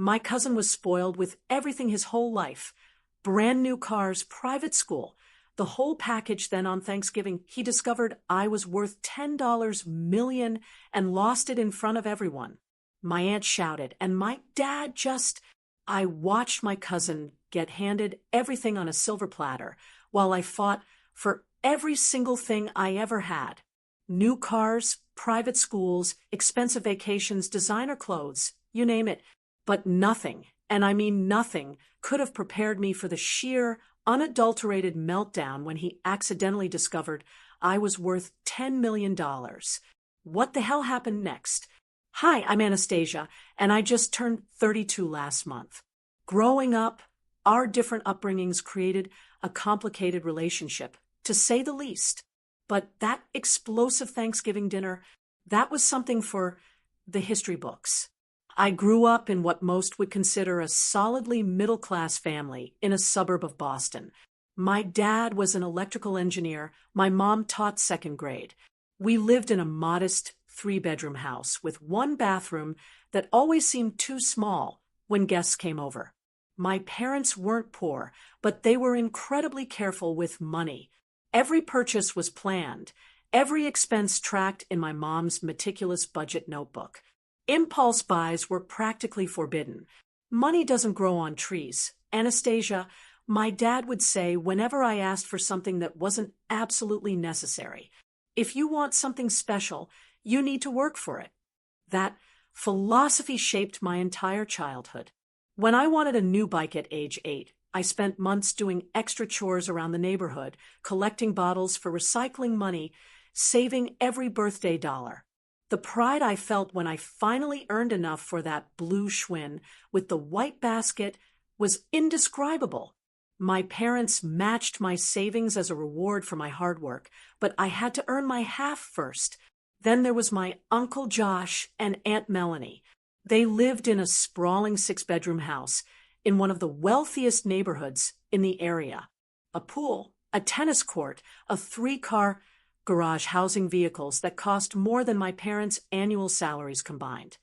My cousin was spoiled with everything his whole life. Brand new cars, private school. The whole package. Then on Thanksgiving, he discovered I was worth $10 million and lost it in front of everyone. My aunt shouted, and my dad just... I watched my cousin get handed everything on a silver platter while I fought for every single thing I ever had. New cars, private schools, expensive vacations, designer clothes, you name it. But nothing, and I mean nothing, could have prepared me for the sheer, unadulterated meltdown when he accidentally discovered I was worth $10 million. What the hell happened next? Hi, I'm Anastasia, and I just turned 32 last month. Growing up, our different upbringings created a complicated relationship, to say the least. But that explosive Thanksgiving dinner, that was something for the history books. I grew up in what most would consider a solidly middle-class family in a suburb of Boston. My dad was an electrical engineer. My mom taught second grade. We lived in a modest 3-bedroom house with one bathroom that always seemed too small when guests came over. My parents weren't poor, but they were incredibly careful with money. Every purchase was planned, every expense tracked in my mom's meticulous budget notebook. Impulse buys were practically forbidden. Money doesn't grow on trees. Anastasia, my dad would say whenever I asked for something that wasn't absolutely necessary, if you want something special, you need to work for it. That philosophy shaped my entire childhood. When I wanted a new bike at age 8, I spent months doing extra chores around the neighborhood, collecting bottles for recycling money, saving every birthday dollar. The pride I felt when I finally earned enough for that blue Schwinn with the white basket was indescribable. My parents matched my savings as a reward for my hard work, but I had to earn my half first. Then there was my Uncle Josh and Aunt Melanie. They lived in a sprawling 6-bedroom house in one of the wealthiest neighborhoods in the area. A pool, a tennis court, a 3-car garage housing vehicles that cost more than my parents' annual salaries combined.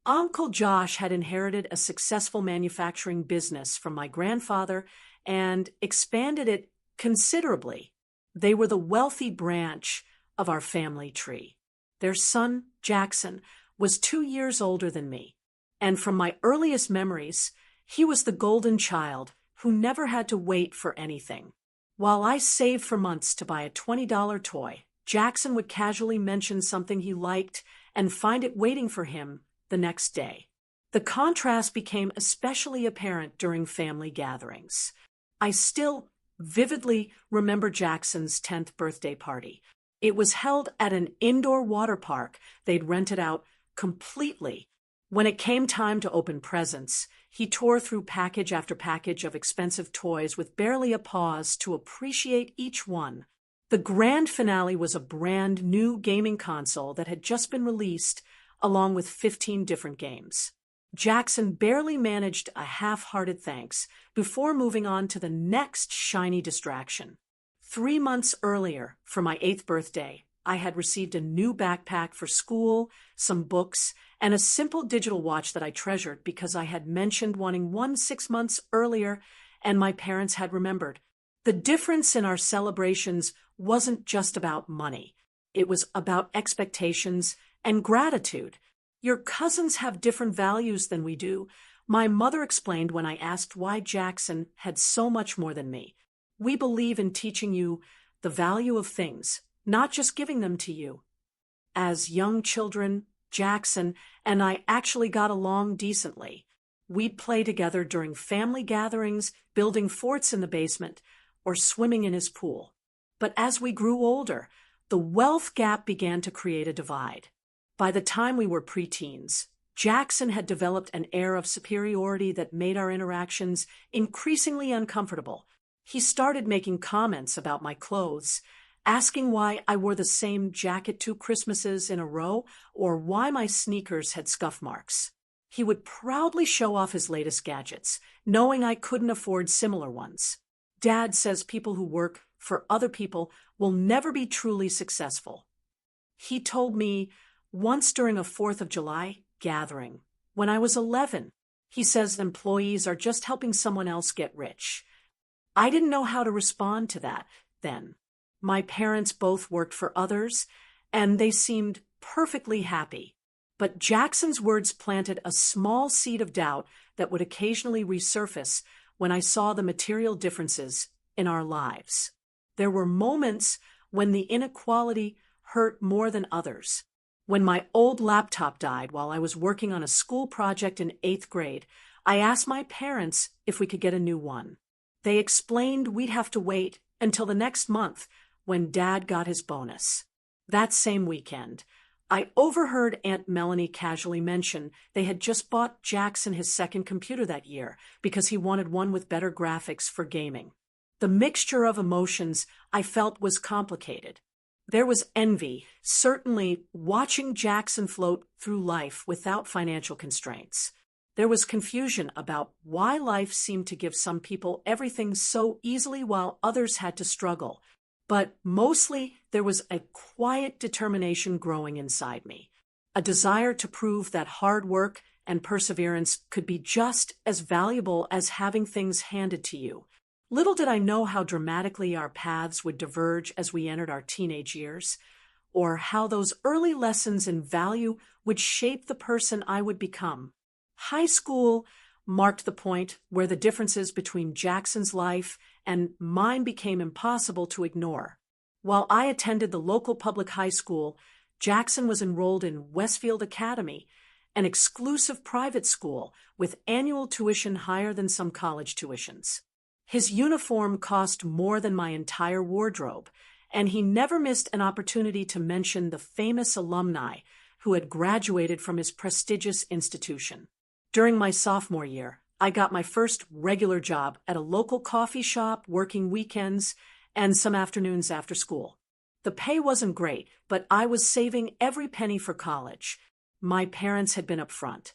Uncle Josh had inherited a successful manufacturing business from my grandfather and expanded it considerably. They were the wealthy branch of our family tree. Their son, Jackson, was 2 years older than me, and from my earliest memories, he was the golden child who never had to wait for anything. While I saved for months to buy a $20 toy, Jackson would casually mention something he liked and find it waiting for him the next day. The contrast became especially apparent during family gatherings. I still vividly remember Jackson's 10th birthday party. It was held at an indoor water park they'd rented out completely. When it came time to open presents, he tore through package after package of expensive toys with barely a pause to appreciate each one. The grand finale was a brand new gaming console that had just been released, along with 15 different games. Jackson barely managed a half-hearted thanks before moving on to the next shiny distraction. 3 months earlier, for my 8th birthday, I had received a new backpack for school, some books, and a simple digital watch that I treasured because I had mentioned wanting one 6 months earlier, and my parents had remembered. The difference in our celebrations wasn't just about money. It was about expectations and gratitude. Your cousins have different values than we do, my mother explained when I asked why Jackson had so much more than me. We believe in teaching you the value of things, not just giving them to you. As young children, Jackson and I actually got along decently. We'd play together during family gatherings, building forts in the basement, or swimming in his pool. But as we grew older, the wealth gap began to create a divide. By the time we were preteens, Jackson had developed an air of superiority that made our interactions increasingly uncomfortable. He started making comments about my clothes, asking why I wore the same jacket 2 Christmases in a row or why my sneakers had scuff marks. He would proudly show off his latest gadgets, knowing I couldn't afford similar ones. Dad says people who work for other people will never be truly successful. He told me once during a 4th of July gathering, when I was 11, He says employees are just helping someone else get rich. I didn't know how to respond to that then. My parents both worked for others, and they seemed perfectly happy. But Jackson's words planted a small seed of doubt that would occasionally resurface when I saw the material differences in our lives. There were moments when the inequality hurt more than others. When my old laptop died while I was working on a school project in 8th grade, I asked my parents if we could get a new one. They explained we'd have to wait until the next month when Dad got his bonus. That same weekend, I overheard Aunt Melanie casually mention they had just bought Jackson his second computer that year because he wanted one with better graphics for gaming. The mixture of emotions I felt was complicated. There was envy, certainly watching Jackson float through life without financial constraints. There was confusion about why life seemed to give some people everything so easily while others had to struggle. But mostly, there was a quiet determination growing inside me, a desire to prove that hard work and perseverance could be just as valuable as having things handed to you. Little did I know how dramatically our paths would diverge as we entered our teenage years, or how those early lessons in value would shape the person I would become. High school marked the point where the differences between Jackson's life and mine became impossible to ignore. While I attended the local public high school, Jackson was enrolled in Westfield Academy, an exclusive private school with annual tuition higher than some college tuitions. His uniform cost more than my entire wardrobe, and he never missed an opportunity to mention the famous alumni who had graduated from his prestigious institution. During my sophomore year, I got my first regular job at a local coffee shop, working weekends and some afternoons after school. The pay wasn't great, but I was saving every penny for college. My parents had been upfront.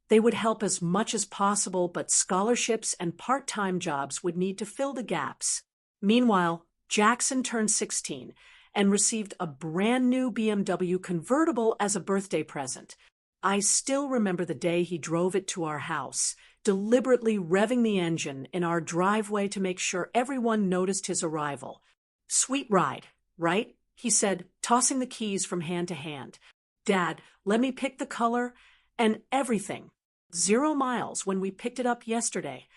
They would help as much as possible, but scholarships and part-time jobs would need to fill the gaps. Meanwhile, Jackson turned 16 and received a brand new BMW convertible as a birthday present. I still remember the day he drove it to our house, deliberately revving the engine in our driveway to make sure everyone noticed his arrival. "Sweet ride, right?" he said, tossing the keys from hand to hand. "Dad, let me pick the color and everything. 0 miles when we picked it up yesterday."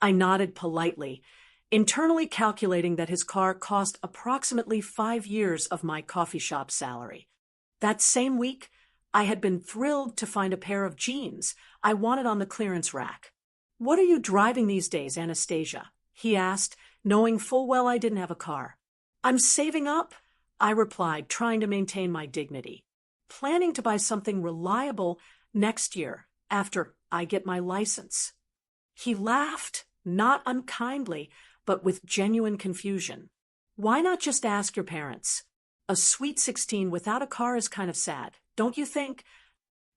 I nodded politely, internally calculating that his car cost approximately 5 years of my coffee shop salary. That same week, I had been thrilled to find a pair of jeans I wanted on the clearance rack. "What are you driving these days, Anastasia?" he asked, knowing full well I didn't have a car. "I'm saving up," I replied, trying to maintain my dignity. "Planning to buy something reliable next year after I get my license." He laughed, not unkindly, but with genuine confusion. "Why not just ask your parents? A sweet 16 without a car is kind of sad, don't you think?"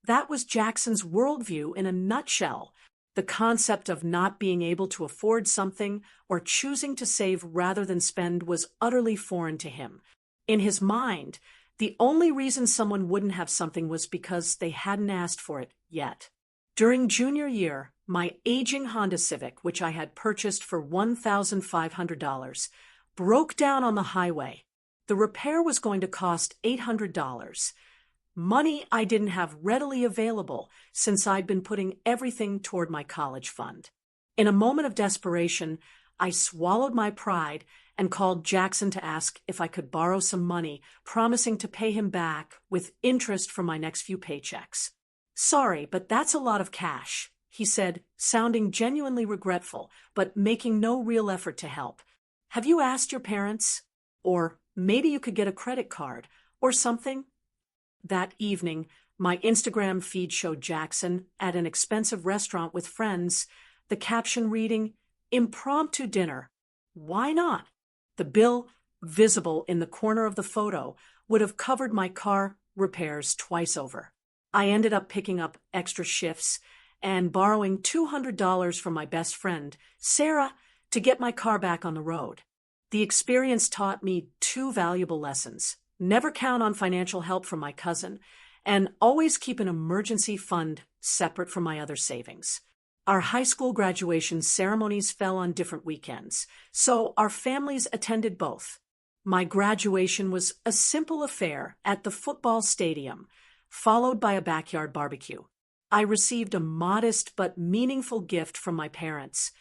That was Jackson's worldview in a nutshell. The concept of not being able to afford something or choosing to save rather than spend was utterly foreign to him. In his mind, the only reason someone wouldn't have something was because they hadn't asked for it yet. During junior year, my aging Honda Civic, which I had purchased for $1,500, broke down on the highway. The repair was going to cost $800. Money I didn't have readily available since I'd been putting everything toward my college fund. In a moment of desperation, I swallowed my pride and called Jackson to ask if I could borrow some money, promising to pay him back with interest from my next few paychecks. "Sorry, but that's a lot of cash," he said, sounding genuinely regretful, but making no real effort to help. "Have you asked your parents? Or maybe you could get a credit card, or something?" That evening, my Instagram feed showed Jackson at an expensive restaurant with friends, the caption reading, "Impromptu dinner. Why not?" The bill, visible in the corner of the photo, would have covered my car repairs twice over. I ended up picking up extra shifts and borrowing $200 from my best friend, Sarah, to get my car back on the road. The experience taught me 2 valuable lessons. Never count on financial help from my cousin, and always keep an emergency fund separate from my other savings. Our high school graduation ceremonies fell on different weekends, so our families attended both. My graduation was a simple affair at the football stadium, followed by a backyard barbecue. I received a modest but meaningful gift from my parents,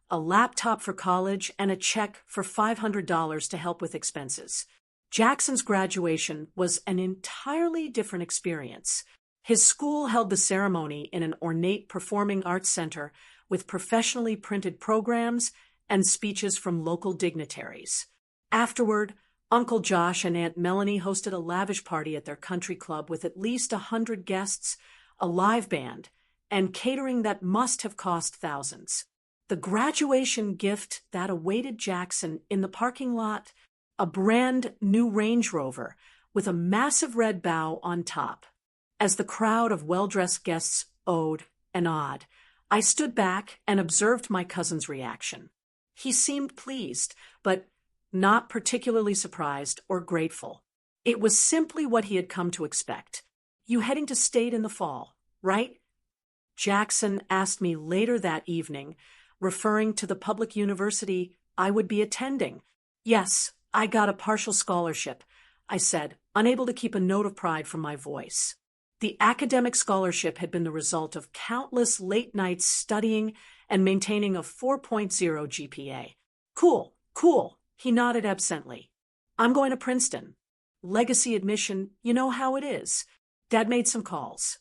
a laptop for college and a check for $500 to help with expenses. Jackson's graduation was an entirely different experience. His school held the ceremony in an ornate performing arts center with professionally printed programs and speeches from local dignitaries. Afterward, Uncle Josh and Aunt Melanie hosted a lavish party at their country club with at least 100 guests, a live band, and catering that must have cost thousands. The graduation gift that awaited Jackson in the parking lot, a brand new Range Rover with a massive red bow on top. As the crowd of well-dressed guests oh'd and awed, I stood back and observed my cousin's reaction. He seemed pleased, but not particularly surprised or grateful. It was simply what he had come to expect. "You heading to state in the fall, right?" Jackson asked me later that evening, referring to the public university I would be attending. "Yes, I got a partial scholarship," I said, unable to keep a note of pride from my voice. The academic scholarship had been the result of countless late nights studying and maintaining a 4.0 GPA. Cool, cool, he nodded absently. "I'm going to Princeton. Legacy admission, you know how it is." Dad made some calls.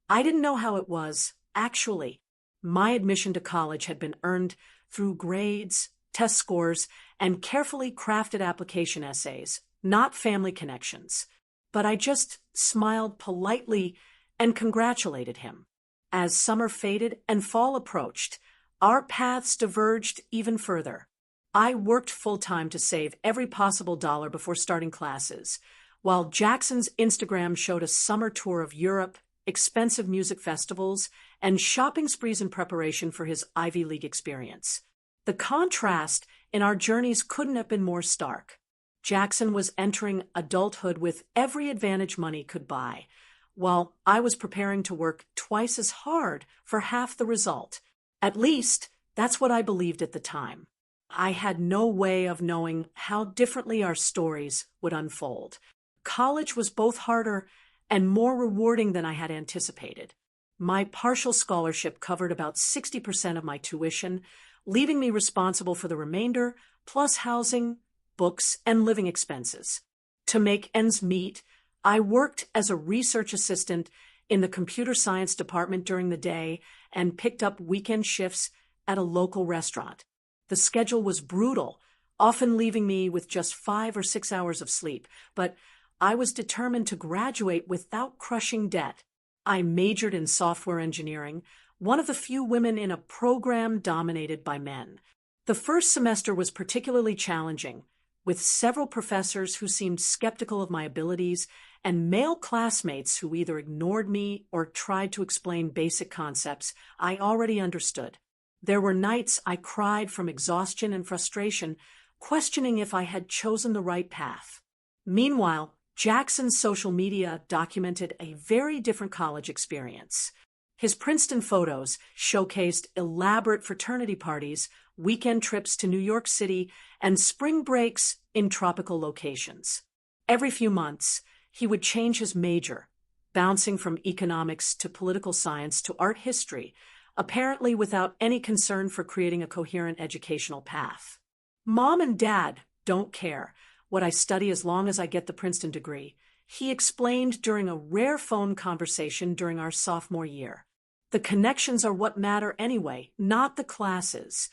I didn't know how it was, actually. My admission to college had been earned through grades, test scores, and carefully crafted application essays, not family connections. But I just smiled politely and congratulated him. As summer faded and fall approached, our paths diverged even further. I worked full-time to save every possible dollar before starting classes, while Jackson's Instagram showed a summer tour of Europe, expensive music festivals, and shopping sprees in preparation for his Ivy League experience. The contrast in our journeys couldn't have been more stark. Jackson was entering adulthood with every advantage money could buy, while I was preparing to work twice as hard for half the result. At least, that's what I believed at the time. I had no way of knowing how differently our stories would unfold. College was both harder and more rewarding than I had anticipated. My partial scholarship covered about 60% of my tuition, leaving me responsible for the remainder, plus housing, books, and living expenses. To make ends meet, I worked as a research assistant in the computer science department during the day and picked up weekend shifts at a local restaurant. The schedule was brutal, often leaving me with just 5 or 6 hours of sleep, but I was determined to graduate without crushing debt. I majored in software engineering, one of the few women in a program dominated by men. The first semester was particularly challenging, with several professors who seemed skeptical of my abilities and male classmates who either ignored me or tried to explain basic concepts I already understood. There were nights I cried from exhaustion and frustration, questioning if I had chosen the right path. Meanwhile, Jackson's social media documented a very different college experience. His Princeton photos showcased elaborate fraternity parties, weekend trips to New York City, and spring breaks in tropical locations. Every few months, he would change his major, bouncing from economics to political science to art history, apparently without any concern for creating a coherent educational path. "Mom and Dad don't care what I study as long as I get the Princeton degree," he explained during a rare phone conversation during our sophomore year. "The connections are what matter anyway, not the classes."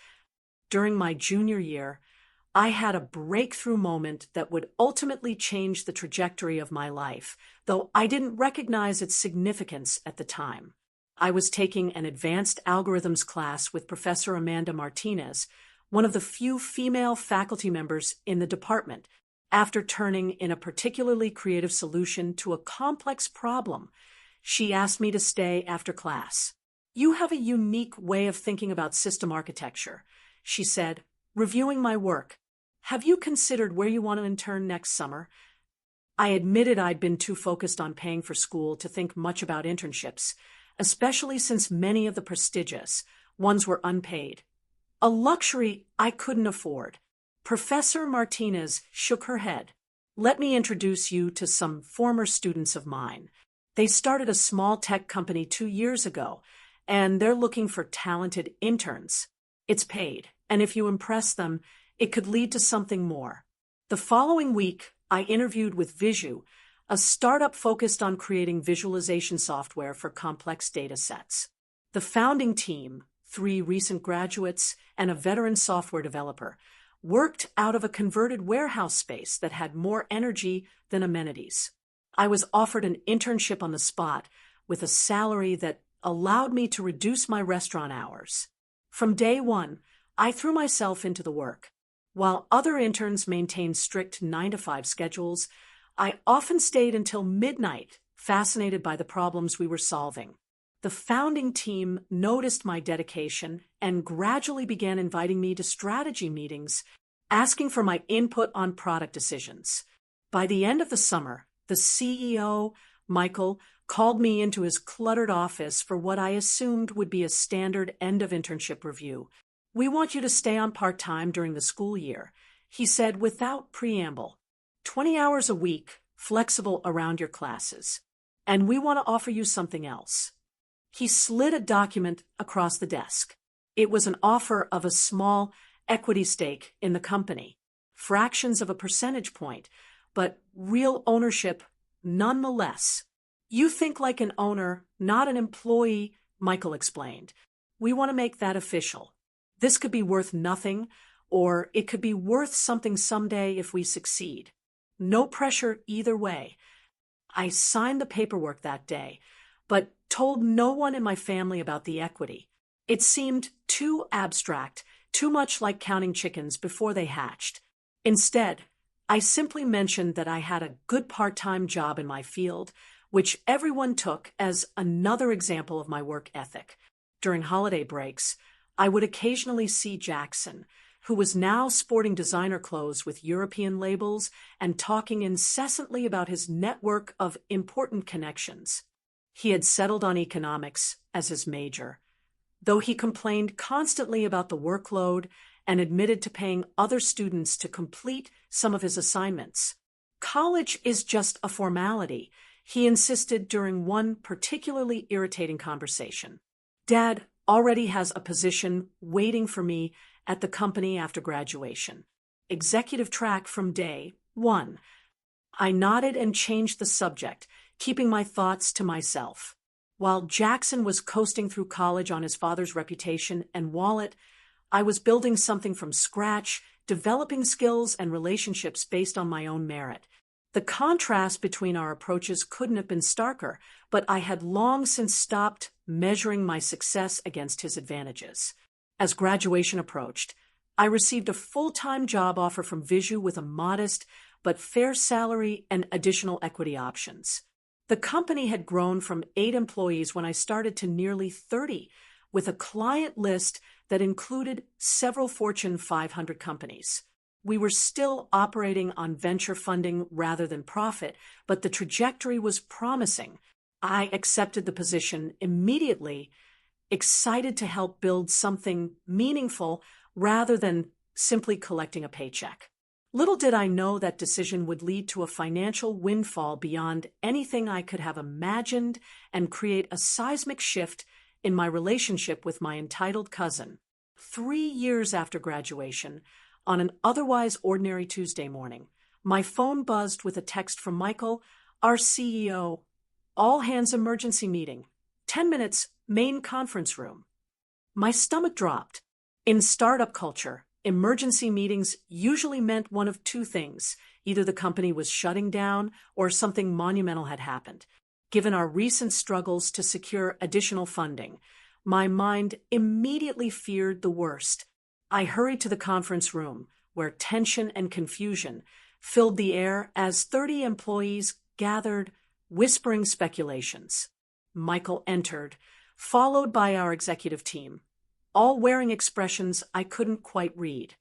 During my junior year, I had a breakthrough moment that would ultimately change the trajectory of my life, though I didn't recognize its significance at the time. I was taking an advanced algorithms class with Professor Amanda Martinez, one of the few female faculty members in the department. After turning in a particularly creative solution to a complex problem, she asked me to stay after class. "You have a unique way of thinking about system architecture," she said, reviewing my work. "Have you considered where you want to intern next summer?" I admitted I'd been too focused on paying for school to think much about internships, especially since many of the prestigious, Ones were unpaid. A luxury I couldn't afford. Professor Martinez shook her head. Let me introduce you to some former students of mine. They started a small tech company 2 years ago, and they're looking for talented interns. It's paid, and if you impress them, it could lead to something more. The following week, I interviewed with Visu, a startup focused on creating visualization software for complex data sets. The founding team, 3 recent graduates and a veteran software developer, worked out of a converted warehouse space that had more energy than amenities. I was offered an internship on the spot with a salary that allowed me to reduce my restaurant hours. From day one, I threw myself into the work. While other interns maintained strict 9-to-5 schedules, I often stayed until midnight, fascinated by the problems we were solving. The founding team noticed my dedication and gradually began inviting me to strategy meetings, asking for my input on product decisions. By the end of the summer, the CEO, Michael, called me into his cluttered office for what I assumed would be a standard end-of-internship review. "We want you to stay on part-time during the school year," he said without preamble. 20 hours a week, flexible around your classes. "And we want to offer you something else." He slid a document across the desk. It was an offer of a small equity stake in the company, fractions of a percentage point, but real ownership nonetheless. "You think like an owner, not an employee," Michael explained. "We want to make that official. This could be worth nothing, or it could be worth something someday if we succeed. No pressure either way." I signed the paperwork that day, but told no one in my family about the equity. It seemed too abstract, too much like counting chickens before they hatched. Instead, I simply mentioned that I had a good part-time job in my field, which everyone took as another example of my work ethic. During holiday breaks, I would occasionally see Jackson, who was now sporting designer clothes with European labels and talking incessantly about his network of important connections. He had settled on economics as his major, though he complained constantly about the workload and admitted to paying other students to complete some of his assignments. "College is just a formality," he insisted during one particularly irritating conversation. "Dad already has a position waiting for me at the company after graduation. Executive track from day one." I nodded and changed the subject, keeping my thoughts to myself. While Jackson was coasting through college on his father's reputation and wallet, I was building something from scratch, developing skills and relationships based on my own merit. The contrast between our approaches couldn't have been starker, but I had long since stopped measuring my success against his advantages. As graduation approached, I received a full-time job offer from Visu with a modest but fair salary and additional equity options. The company had grown from 8 employees when I started to nearly 30, with a client list that included several Fortune 500 companies. We were still operating on venture funding rather than profit, but the trajectory was promising. I accepted the position immediately, excited to help build something meaningful rather than simply collecting a paycheck. Little did I know that decision would lead to a financial windfall beyond anything I could have imagined and create a seismic shift in my relationship with my entitled cousin. 3 years after graduation, on an otherwise ordinary Tuesday morning, my phone buzzed with a text from Michael, our CEO. "All hands emergency meeting. 10 minutes, main conference room." My stomach dropped. In startup culture, emergency meetings usually meant one of 2 things. Either the company was shutting down or something monumental had happened. Given our recent struggles to secure additional funding, my mind immediately feared the worst. I hurried to the conference room, where tension and confusion filled the air as 30 employees gathered, whispering speculations. Michael entered, followed by our executive team, all wearing expressions I couldn't quite read.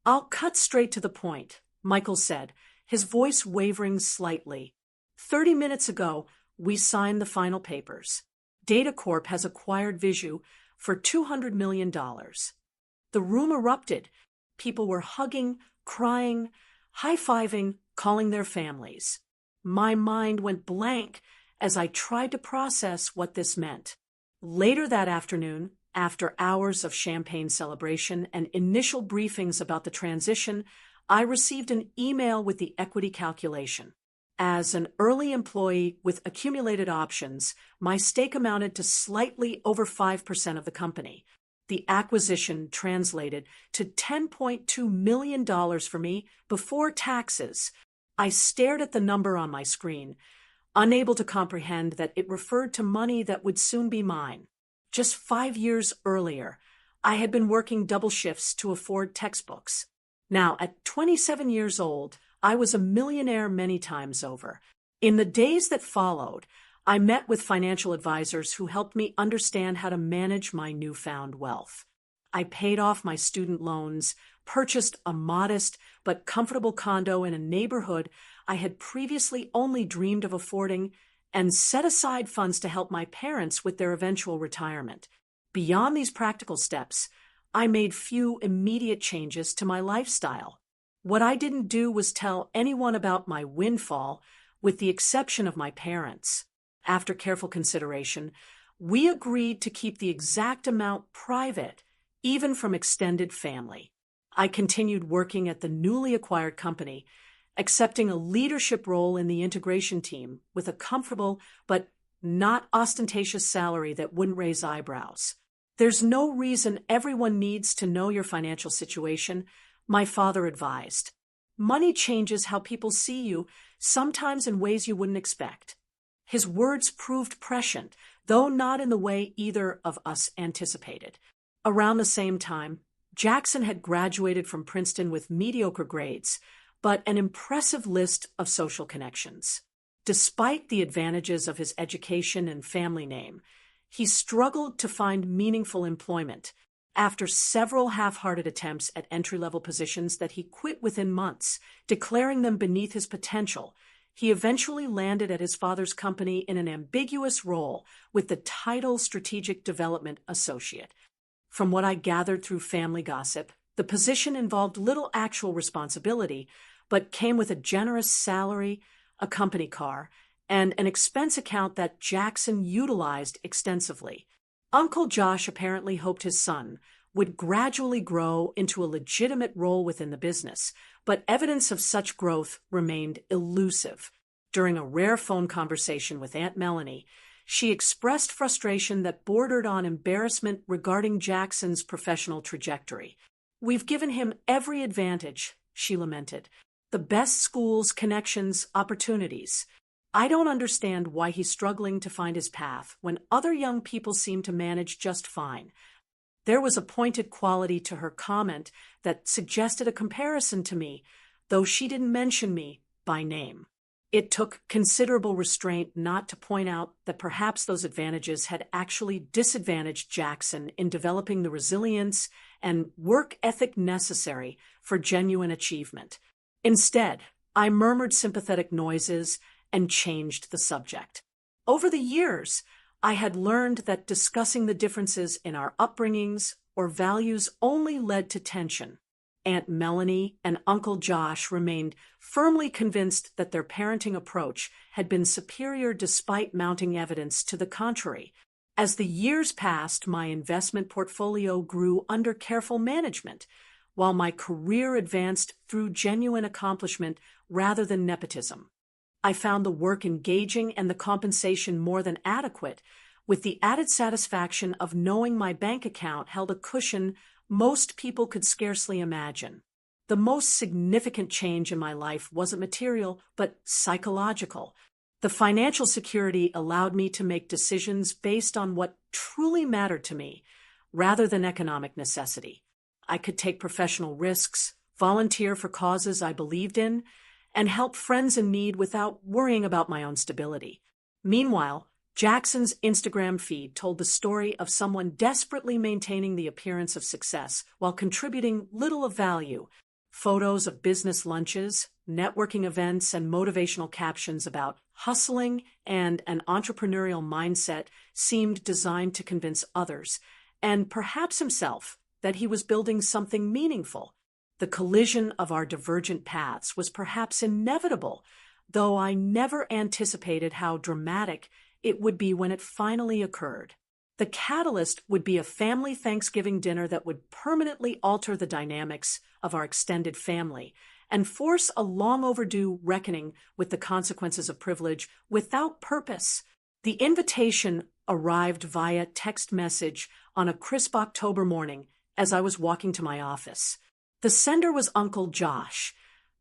"I'll cut straight to the point," Michael said, his voice wavering slightly. 30 minutes ago, we signed the final papers. Data Corp has acquired Visu for $200 million. The room erupted. People were hugging, crying, high-fiving, calling their families. My mind went blank as I tried to process what this meant. Later that afternoon, after hours of champagne celebration and initial briefings about the transition, I received an email with the equity calculation. As an early employee with accumulated options, my stake amounted to slightly over 5% of the company. The acquisition translated to $10.2 million for me before taxes. I stared at the number on my screen, unable to comprehend that it referred to money that would soon be mine. Just 5 years earlier, I had been working double shifts to afford textbooks. Now, at 27 years old, I was a millionaire many times over. In the days that followed, I met with financial advisors who helped me understand how to manage my newfound wealth. I paid off my student loans, purchased a modest but comfortable condo in a neighborhood I had previously only dreamed of affording, and set aside funds to help my parents with their eventual retirement. Beyond these practical steps, I made few immediate changes to my lifestyle. What I didn't do was tell anyone about my windfall, with the exception of my parents. After careful consideration, we agreed to keep the exact amount private, even from extended family. I continued working at the newly acquired company, accepting a leadership role in the integration team with a comfortable but not ostentatious salary that wouldn't raise eyebrows. There's no reason everyone needs to know your financial situation, my father advised. Money changes how people see you, sometimes in ways you wouldn't expect. His words proved prescient, though not in the way either of us anticipated. Around the same time, Jackson had graduated from Princeton with mediocre grades, but an impressive list of social connections. Despite the advantages of his education and family name, he struggled to find meaningful employment. After several half-hearted attempts at entry-level positions that he quit within months, declaring them beneath his potential, he eventually landed at his father's company in an ambiguous role with the title Strategic Development Associate. From what I gathered through family gossip, the position involved little actual responsibility, but came with a generous salary, a company car, and an expense account that Jackson utilized extensively. Uncle Josh apparently hoped his son would gradually grow into a legitimate role within the business, but evidence of such growth remained elusive. During a rare phone conversation with Aunt Melanie, she expressed frustration that bordered on embarrassment regarding Jackson's professional trajectory. "We've given him every advantage," she lamented. "The best schools, connections, opportunities. I don't understand why he's struggling to find his path when other young people seem to manage just fine." There was a pointed quality to her comment that suggested a comparison to me, though she didn't mention me by name. It took considerable restraint not to point out that perhaps those advantages had actually disadvantaged Jackson in developing the resilience and work ethic necessary for genuine achievement. Instead, I murmured sympathetic noises and changed the subject. Over the years, I had learned that discussing the differences in our upbringings or values only led to tension. Aunt Melanie and Uncle Josh remained firmly convinced that their parenting approach had been superior despite mounting evidence to the contrary. As the years passed, my investment portfolio grew under careful management, while my career advanced through genuine accomplishment rather than nepotism. I found the work engaging and the compensation more than adequate, with the added satisfaction of knowing my bank account held a cushion most people could scarcely imagine. The most significant change in my life wasn't material, but psychological. The financial security allowed me to make decisions based on what truly mattered to me, rather than economic necessity. I could take professional risks, volunteer for causes I believed in, and help friends in need without worrying about my own stability. Meanwhile, Jackson's Instagram feed told the story of someone desperately maintaining the appearance of success while contributing little of value. Photos of business lunches, networking events, and motivational captions about hustling and an entrepreneurial mindset seemed designed to convince others, and perhaps himself, that he was building something meaningful. The collision of our divergent paths was perhaps inevitable, though I never anticipated how dramatic it would be when it finally occurred. The catalyst would be a family Thanksgiving dinner that would permanently alter the dynamics of our extended family and force a long overdue reckoning with the consequences of privilege without purpose. The invitation arrived via text message on a crisp October morning as I was walking to my office. The sender was Uncle Josh,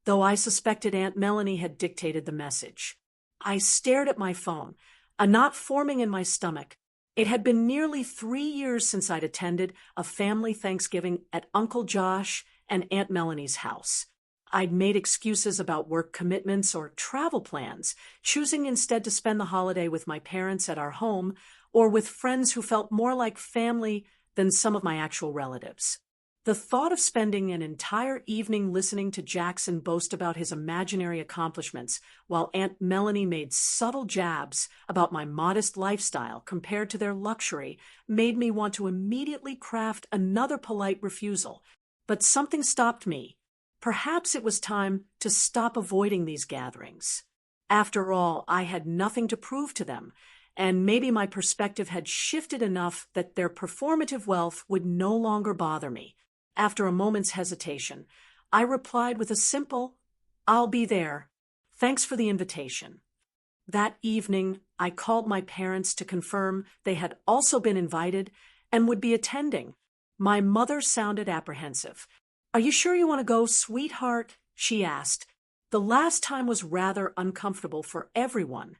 though I suspected Aunt Melanie had dictated the message. I stared at my phone, a knot forming in my stomach. It had been nearly 3 years since I'd attended a family Thanksgiving at Uncle Josh and Aunt Melanie's house. I'd made excuses about work commitments or travel plans, choosing instead to spend the holiday with my parents at our home or with friends who felt more like family than some of my actual relatives. The thought of spending an entire evening listening to Jackson boast about his imaginary accomplishments while Aunt Melanie made subtle jabs about my modest lifestyle compared to their luxury made me want to immediately craft another polite refusal. But something stopped me. Perhaps it was time to stop avoiding these gatherings. After all, I had nothing to prove to them, and maybe my perspective had shifted enough that their performative wealth would no longer bother me. After a moment's hesitation, I replied with a simple, "I'll be there. Thanks for the invitation." That evening, I called my parents to confirm they had also been invited and would be attending. My mother sounded apprehensive. "Are you sure you want to go, sweetheart?" she asked. The last time was rather uncomfortable for everyone.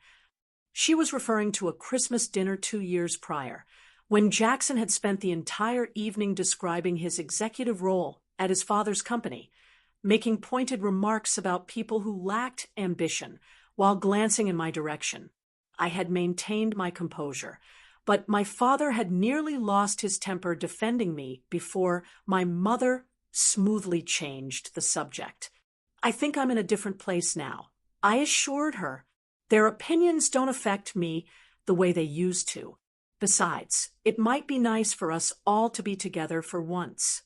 She was referring to a Christmas dinner 2 years prior, when Jackson had spent the entire evening describing his executive role at his father's company, making pointed remarks about people who lacked ambition while glancing in my direction. I had maintained my composure, but my father had nearly lost his temper defending me before my mother smoothly changed the subject. "I think I'm in a different place now," I assured her. "Their opinions don't affect me the way they used to. Besides, it might be nice for us all to be together for once."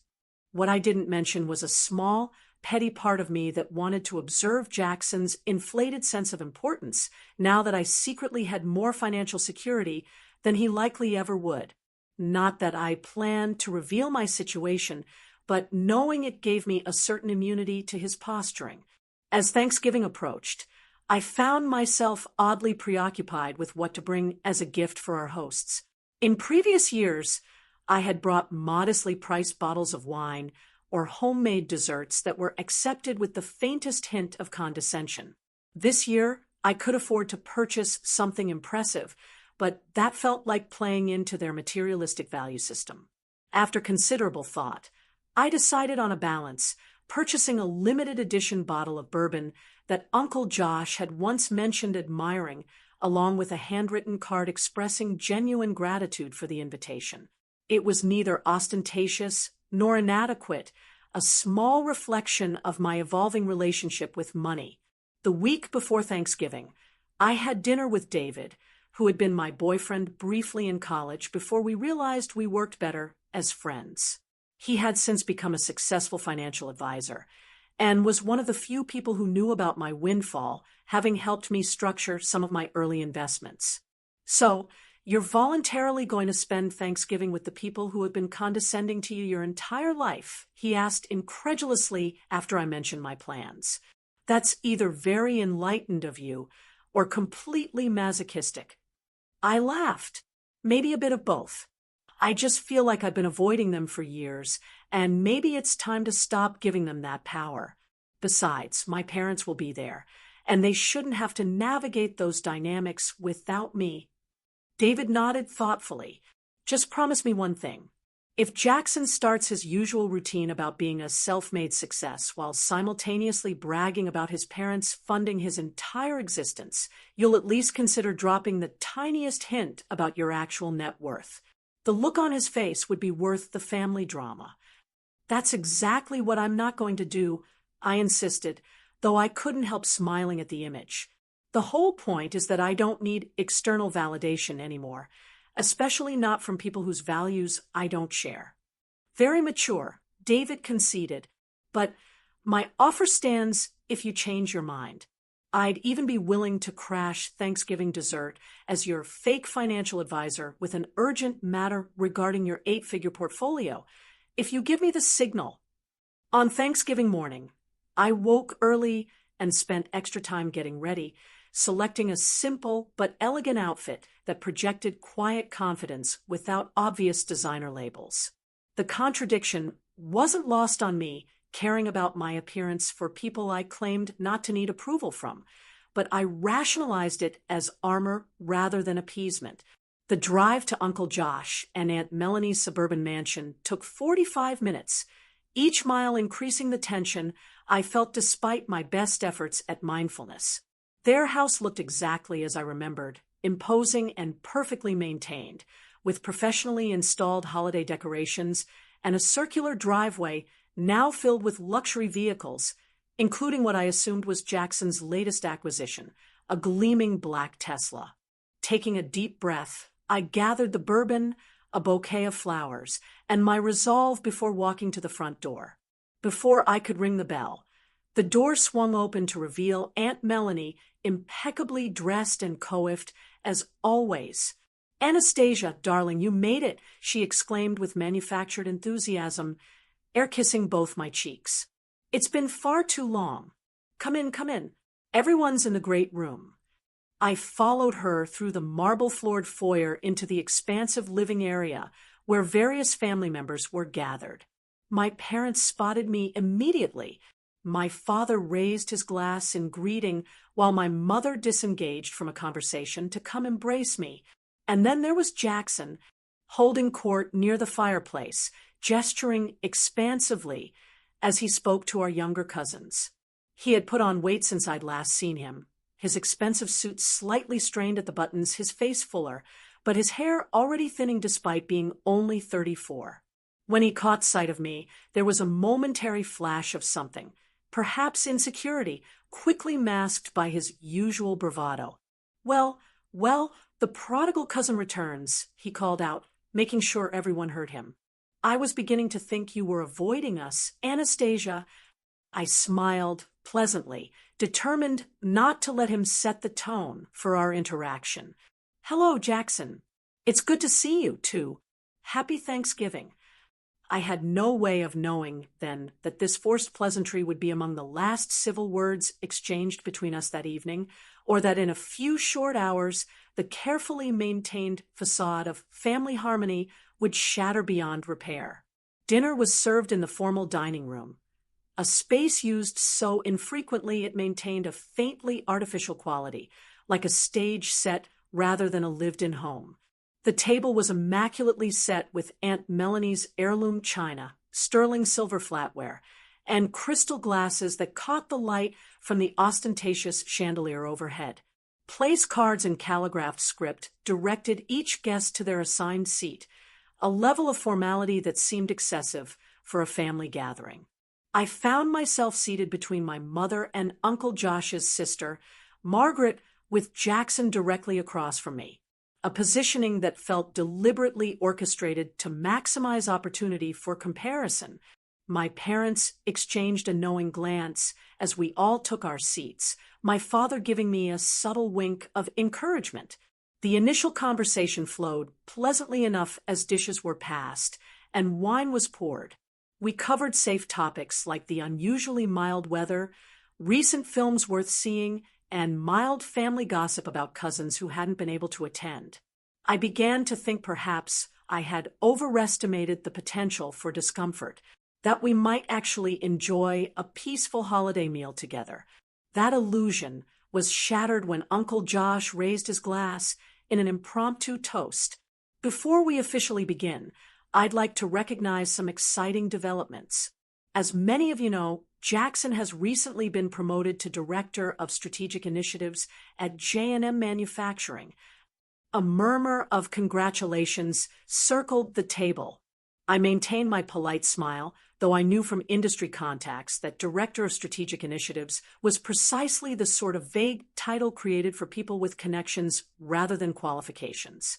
What I didn't mention was a small, petty part of me that wanted to observe Jackson's inflated sense of importance now that I secretly had more financial security than he likely ever would. Not that I planned to reveal my situation, but knowing it gave me a certain immunity to his posturing. As Thanksgiving approached, I found myself oddly preoccupied with what to bring as a gift for our hosts. In previous years, I had brought modestly priced bottles of wine or homemade desserts that were accepted with the faintest hint of condescension. This year, I could afford to purchase something impressive, but that felt like playing into their materialistic value system. After considerable thought, I decided on a balance, purchasing a limited edition bottle of bourbon that Uncle Josh had once mentioned admiring, along with a handwritten card expressing genuine gratitude for the invitation. It was neither ostentatious nor inadequate, a small reflection of my evolving relationship with money. The week before Thanksgiving, I had dinner with David, who had been my boyfriend briefly in college before we realized we worked better as friends. He had since become a successful financial advisor and was one of the few people who knew about my windfall, having helped me structure some of my early investments. "So, you're voluntarily going to spend Thanksgiving with the people who have been condescending to you your entire life?" he asked incredulously after I mentioned my plans. "That's either very enlightened of you or completely masochistic." I laughed. "Maybe a bit of both. I just feel like I've been avoiding them for years, and maybe it's time to stop giving them that power. Besides, my parents will be there, and they shouldn't have to navigate those dynamics without me." David nodded thoughtfully. "Just promise me one thing. If Jackson starts his usual routine about being a self-made success while simultaneously bragging about his parents funding his entire existence, you'll at least consider dropping the tiniest hint about your actual net worth. The look on his face would be worth the family drama." "That's exactly what I'm not going to do," I insisted, though I couldn't help smiling at the image. "The whole point is that I don't need external validation anymore. especially not from people whose values I don't share. Very mature, David conceded, but my offer stands if you change your mind. I'd even be willing to crash Thanksgiving dessert as your fake financial advisor with an urgent matter regarding your 8-figure portfolio, if you give me the signal. On Thanksgiving morning, I woke early and spent extra time getting ready, selecting a simple but elegant outfit that projected quiet confidence without obvious designer labels. The contradiction wasn't lost on me, caring about my appearance for people I claimed not to need approval from, but I rationalized it as armor rather than appeasement. The drive to Uncle Josh and Aunt Melanie's suburban mansion took 45 minutes, each mile increasing the tension I felt despite my best efforts at mindfulness. Their house looked exactly as I remembered, imposing and perfectly maintained, with professionally installed holiday decorations and a circular driveway now filled with luxury vehicles, including what I assumed was Jackson's latest acquisition, a gleaming black Tesla. Taking a deep breath, I gathered the bourbon, a bouquet of flowers, and my resolve before walking to the front door. Before I could ring the bell, the door swung open to reveal Aunt Melanie, impeccably dressed and coiffed, as always. "Anastasia, darling, you made it," she exclaimed with manufactured enthusiasm, air-kissing both my cheeks. "It's been far too long. Come in, come in. Everyone's in the great room." I followed her through the marble-floored foyer into the expansive living area where various family members were gathered. My parents spotted me immediately. My father raised his glass in greeting while my mother disengaged from a conversation to come embrace me. And then there was Jackson, holding court near the fireplace, gesturing expansively as he spoke to our younger cousins. He had put on weight since I'd last seen him, his expensive suit slightly strained at the buttons, his face fuller, but his hair already thinning despite being only 34. When he caught sight of me, there was a momentary flash of something, perhaps insecurity, quickly masked by his usual bravado. Well, the prodigal cousin returns," he called out, making sure everyone heard him. "I was beginning to think you were avoiding us, Anastasia." I smiled pleasantly, determined not to let him set the tone for our interaction. "Hello, Jackson. It's good to see you, too. Happy Thanksgiving." I had no way of knowing, then, that this forced pleasantry would be among the last civil words exchanged between us that evening, or that in a few short hours the carefully maintained facade of family harmony would shatter beyond repair. Dinner was served in the formal dining room, a space used so infrequently it maintained a faintly artificial quality, like a stage set rather than a lived-in home. The table was immaculately set with Aunt Melanie's heirloom china, sterling silver flatware, and crystal glasses that caught the light from the ostentatious chandelier overhead. Place cards in calligraphed script directed each guest to their assigned seat, a level of formality that seemed excessive for a family gathering. I found myself seated between my mother and Uncle Josh's sister, Margaret, with Jackson directly across from me, a positioning that felt deliberately orchestrated to maximize opportunity for comparison. My parents exchanged a knowing glance as we all took our seats, my father giving me a subtle wink of encouragement. The initial conversation flowed pleasantly enough as dishes were passed and wine was poured. We covered safe topics like the unusually mild weather, recent films worth seeing, and mild family gossip about cousins who hadn't been able to attend. I began to think perhaps I had overestimated the potential for discomfort, that we might actually enjoy a peaceful holiday meal together. That illusion was shattered when Uncle Josh raised his glass in an impromptu toast. Before we officially begin, I'd like to recognize some exciting developments. As many of you know, Jackson has recently been promoted to Director of Strategic Initiatives at J&M Manufacturing. A murmur of congratulations circled the table. I maintained my polite smile, though I knew from industry contacts that Director of Strategic Initiatives was precisely the sort of vague title created for people with connections rather than qualifications.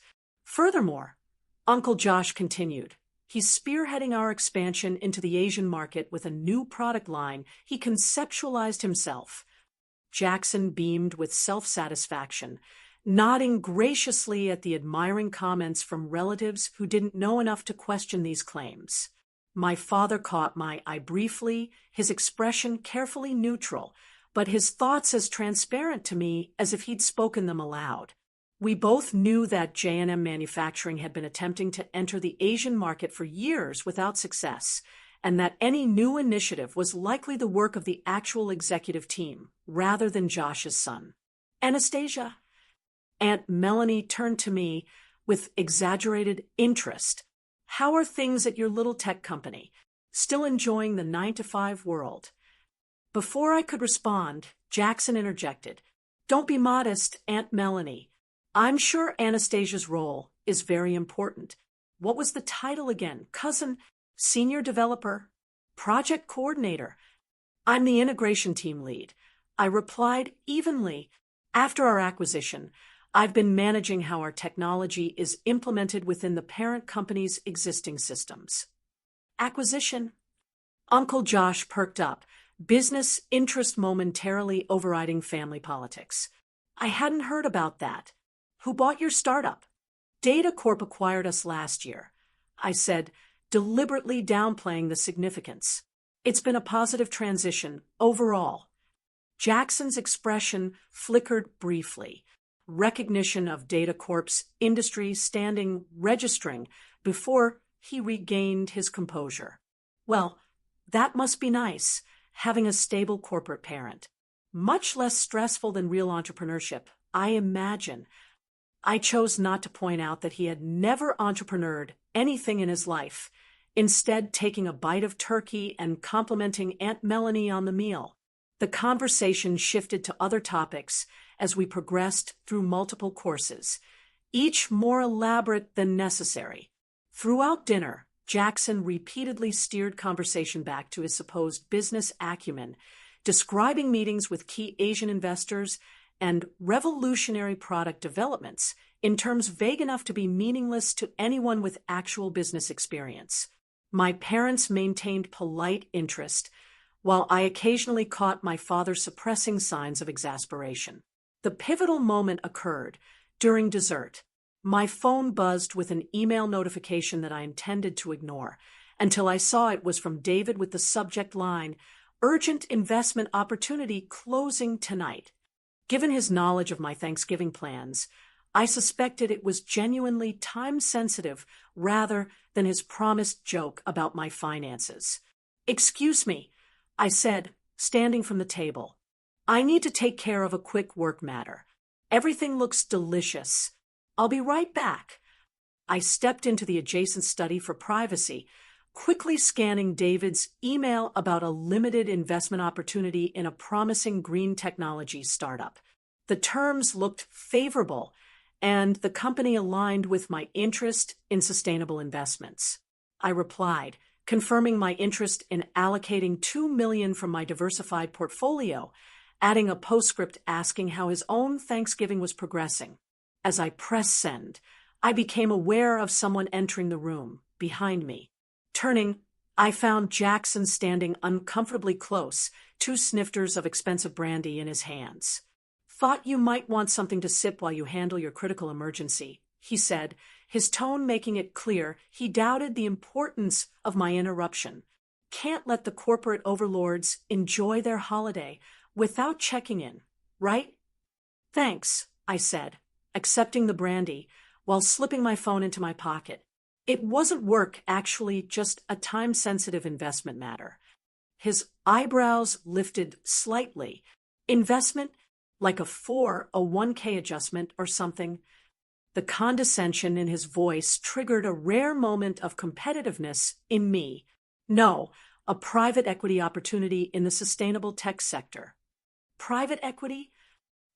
Furthermore, Uncle Josh continued, he's spearheading our expansion into the Asian market with a new product line he conceptualized himself. Jackson beamed with self-satisfaction, nodding graciously at the admiring comments from relatives who didn't know enough to question these claims. My father caught my eye briefly, his expression carefully neutral, but his thoughts as transparent to me as if he'd spoken them aloud. We both knew that J&M Manufacturing had been attempting to enter the Asian market for years without success, and that any new initiative was likely the work of the actual executive team, rather than Josh's son. Anastasia? Aunt Melanie turned to me with exaggerated interest. How are things at your little tech company? Still enjoying the 9-to-5 world? Before I could respond, Jackson interjected. Don't be modest, Aunt Melanie. I'm sure Anastasia's role is very important. What was the title again? Cousin? Senior developer? Project coordinator? I'm the integration team lead. I replied evenly. After our acquisition, I've been managing how our technology is implemented within the parent company's existing systems. Acquisition? Uncle Josh perked up, business interest momentarily overriding family politics. I hadn't heard about that. Who bought your startup? Data Corp acquired us last year, I said, deliberately downplaying the significance. It's been a positive transition, overall. Jackson's expression flickered briefly. Recognition of Data Corp's industry standing registering before he regained his composure. Well, that must be nice, having a stable corporate parent. Much less stressful than real entrepreneurship, I imagine. I chose not to point out that he had never entrepreneured anything in his life, instead taking a bite of turkey and complimenting Aunt Melanie on the meal. The conversation shifted to other topics as we progressed through multiple courses, each more elaborate than necessary. Throughout dinner, Jackson repeatedly steered conversation back to his supposed business acumen, describing meetings with key Asian investors and revolutionary product developments in terms vague enough to be meaningless to anyone with actual business experience. My parents maintained polite interest, while I occasionally caught my father suppressing signs of exasperation. The pivotal moment occurred during dessert. My phone buzzed with an email notification that I intended to ignore, until I saw it was from David with the subject line, "Urgent investment opportunity closing tonight." Given his knowledge of my Thanksgiving plans, I suspected it was genuinely time-sensitive rather than his promised joke about my finances. "Excuse me," I said, standing from the table. "I need to take care of a quick work matter. Everything looks delicious. I'll be right back." I stepped into the adjacent study for privacy, quickly scanning David's email about a limited investment opportunity in a promising green technology startup. The terms looked favorable, and the company aligned with my interest in sustainable investments. I replied, confirming my interest in allocating $2 million from my diversified portfolio, adding a postscript asking how his own Thanksgiving was progressing. As I pressed send, I became aware of someone entering the room, behind me. Turning, I found Jackson standing uncomfortably close, 2 snifters of expensive brandy in his hands. "Thought you might want something to sip while you handle your critical emergency," he said, his tone making it clear he doubted the importance of my interruption. "Can't let the corporate overlords enjoy their holiday without checking in, right?" "Thanks," I said, accepting the brandy while slipping my phone into my pocket. It wasn't work, actually, just a time-sensitive investment matter. His eyebrows lifted slightly. "Investment? Like a 401k adjustment or something?" The condescension in his voice triggered a rare moment of competitiveness in me. "No, a private equity opportunity in the sustainable tech sector." "Private equity?"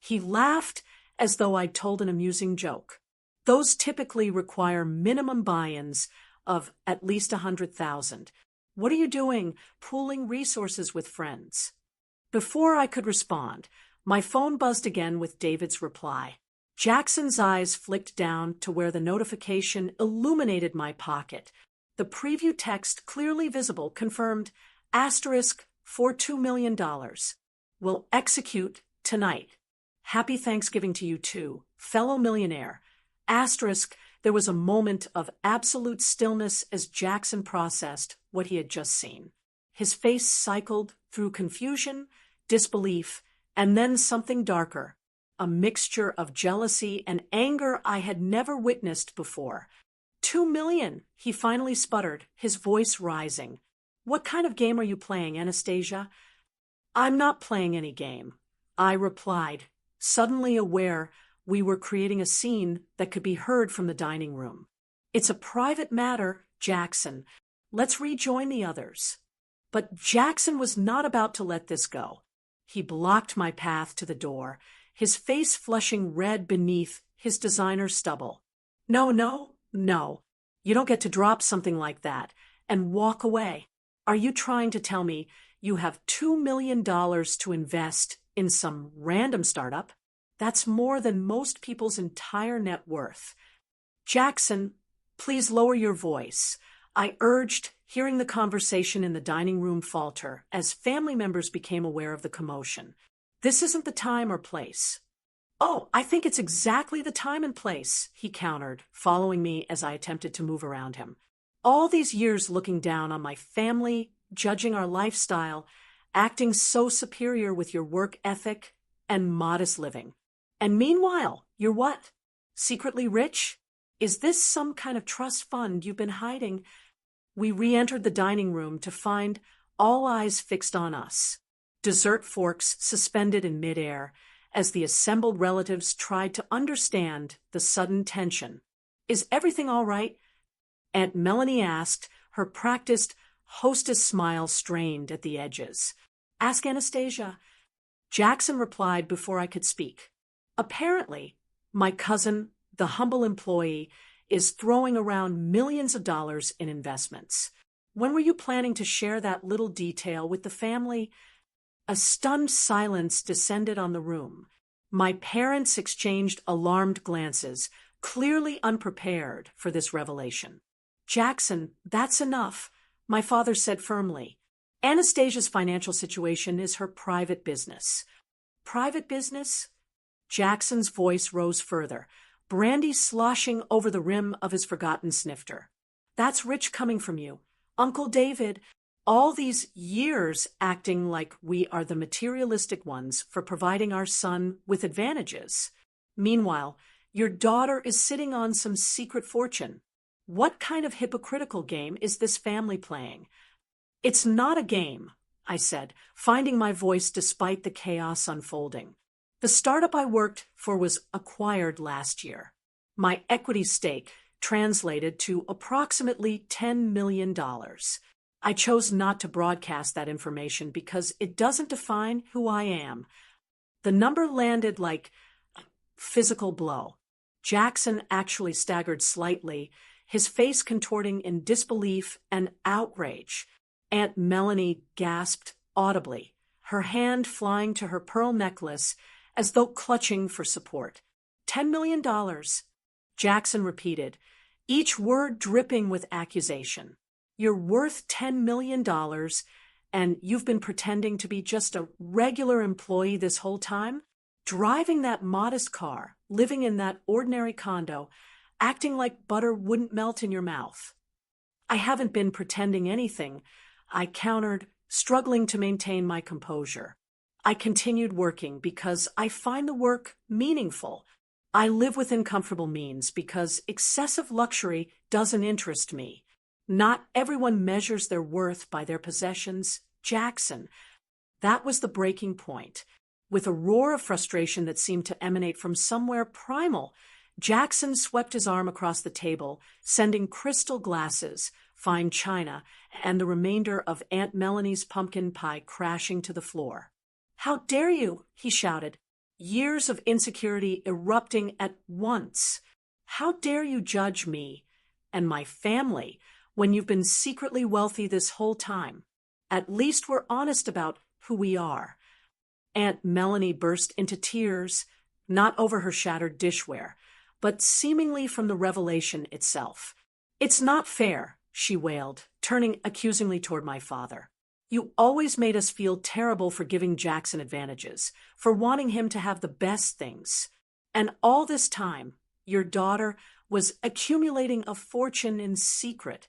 He laughed as though I'd told an amusing joke. "Those typically require minimum buy-ins of at least 100,000. What are you doing, pooling resources with friends?" Before I could respond, my phone buzzed again with David's reply. Jackson's eyes flicked down to where the notification illuminated my pocket. The preview text, clearly visible, confirmed asterisk for $2 million. Will execute tonight. Happy Thanksgiving to you too, fellow millionaire. Asterisk, there was a moment of absolute stillness as Jackson processed what he had just seen. His face cycled through confusion, disbelief, and then something darker, a mixture of jealousy and anger I had never witnessed before. $2 million, he finally sputtered, his voice rising. What kind of game are you playing, Anastasia? I'm not playing any game, I replied, suddenly aware we were creating a scene that could be heard from the dining room. It's a private matter, Jackson. Let's rejoin the others. But Jackson was not about to let this go. He blocked my path to the door, his face flushing red beneath his designer stubble. No, no, no. You don't get to drop something like that and walk away. Are you trying to tell me you have $2 million to invest in some random startup? That's more than most people's entire net worth. Jackson, please lower your voice, I urged, hearing the conversation in the dining room falter as family members became aware of the commotion. This isn't the time or place. Oh, I think it's exactly the time and place, he countered, following me as I attempted to move around him. All these years looking down on my family, judging our lifestyle, acting so superior with your work ethic and modest living. And meanwhile, you're what? Secretly rich? Is this some kind of trust fund you've been hiding? We re-entered the dining room to find all eyes fixed on us, dessert forks suspended in midair as the assembled relatives tried to understand the sudden tension. Is everything all right? Aunt Melanie asked, her practiced hostess smile strained at the edges. Ask Anastasia. Jackson replied before I could speak. Apparently, my cousin, the humble employee, is throwing around millions of dollars in investments. When were you planning to share that little detail with the family? A stunned silence descended on the room. My parents exchanged alarmed glances, clearly unprepared for this revelation. Jackson, that's enough, my father said firmly. Anastasia's financial situation is her private business. Private business? Jackson's voice rose further, brandy sloshing over the rim of his forgotten snifter. That's rich coming from you. Uncle David, all these years acting like we are the materialistic ones for providing our son with advantages. Meanwhile, your daughter is sitting on some secret fortune. What kind of hypocritical game is this family playing? It's not a game, I said, finding my voice despite the chaos unfolding. The startup I worked for was acquired last year. My equity stake translated to approximately $10 million. I chose not to broadcast that information because it doesn't define who I am. The number landed like a physical blow. Jackson actually staggered slightly, his face contorting in disbelief and outrage. Aunt Melanie gasped audibly, her hand flying to her pearl necklace as though clutching for support. $10 million, Jackson repeated, each word dripping with accusation. You're worth $10 million, and you've been pretending to be just a regular employee this whole time? Driving that modest car, living in that ordinary condo, acting like butter wouldn't melt in your mouth. I haven't been pretending anything, I countered, struggling to maintain my composure. I continued working because I find the work meaningful. I live within comfortable means because excessive luxury doesn't interest me. Not everyone measures their worth by their possessions. Jackson. That was the breaking point. With a roar of frustration that seemed to emanate from somewhere primal, Jackson swept his arm across the table, sending crystal glasses, fine china, and the remainder of Aunt Melanie's pumpkin pie crashing to the floor. How dare you, he shouted, years of insecurity erupting at once. How dare you judge me and my family when you've been secretly wealthy this whole time? At least we're honest about who we are. Aunt Melanie burst into tears, not over her shattered dishware, but seemingly from the revelation itself. "It's not fair," she wailed, turning accusingly toward my father. "You always made us feel terrible for giving Jackson advantages, for wanting him to have the best things. And all this time, your daughter was accumulating a fortune in secret."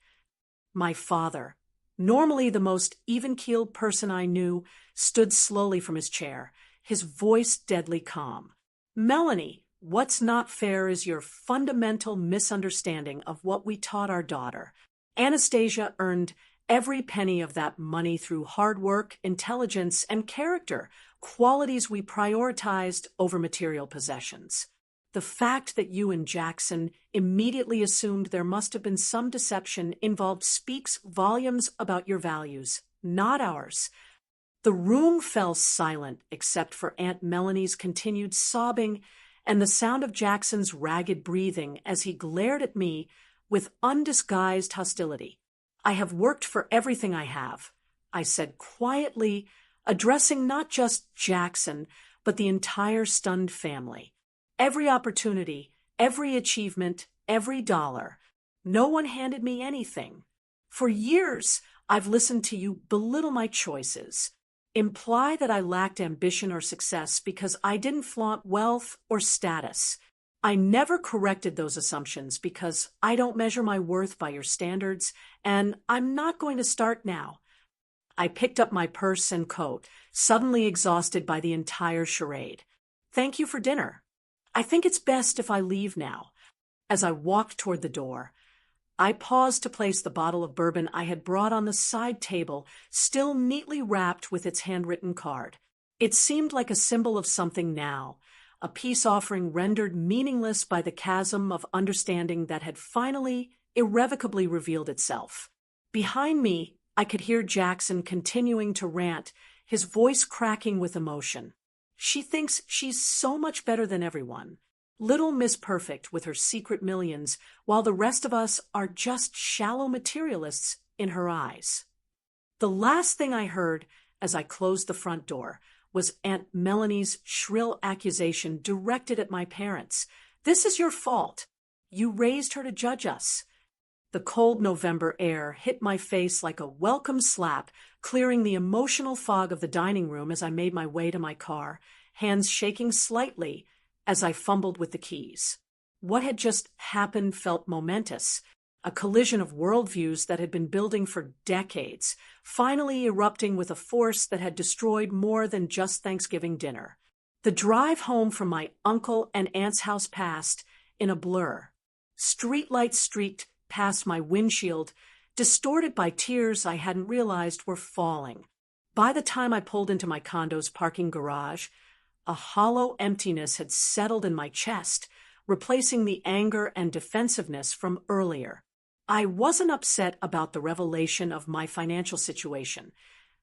My father, normally the most even-keeled person I knew, stood slowly from his chair, his voice deadly calm. "Melanie, what's not fair is your fundamental misunderstanding of what we taught our daughter. Anastasia earned every penny of that money through hard work, intelligence, and character, qualities we prioritized over material possessions. The fact that you and Jackson immediately assumed there must have been some deception involved speaks volumes about your values, not ours." The room fell silent except for Aunt Melanie's continued sobbing and the sound of Jackson's ragged breathing as he glared at me with undisguised hostility. "I have worked for everything I have," I said quietly, addressing not just Jackson, but the entire stunned family. "Every opportunity, every achievement, every dollar. No one handed me anything. For years, I've listened to you belittle my choices, imply that I lacked ambition or success because I didn't flaunt wealth or status. I never corrected those assumptions because I don't measure my worth by your standards, and I'm not going to start now." I picked up my purse and coat, suddenly exhausted by the entire charade. "Thank you for dinner. I think it's best if I leave now." As I walked toward the door, I paused to place the bottle of bourbon I had brought on the side table, still neatly wrapped with its handwritten card. It seemed like a symbol of something now, a peace offering rendered meaningless by the chasm of understanding that had finally, irrevocably revealed itself. Behind me, I could hear Jackson continuing to rant, his voice cracking with emotion. "She thinks she's so much better than everyone. Little Miss Perfect with her secret millions, while the rest of us are just shallow materialists in her eyes." The last thing I heard as I closed the front door was Aunt Melanie's shrill accusation directed at my parents. "This is your fault. You raised her to judge us." The cold November air hit my face like a welcome slap, clearing the emotional fog of the dining room as I made my way to my car, hands shaking slightly as I fumbled with the keys. What had just happened felt momentous, a collision of worldviews that had been building for decades, finally erupting with a force that had destroyed more than just Thanksgiving dinner. The drive home from my uncle and aunt's house passed in a blur. Streetlights streaked past my windshield, distorted by tears I hadn't realized were falling. By the time I pulled into my condo's parking garage, a hollow emptiness had settled in my chest, replacing the anger and defensiveness from earlier. I wasn't upset about the revelation of my financial situation.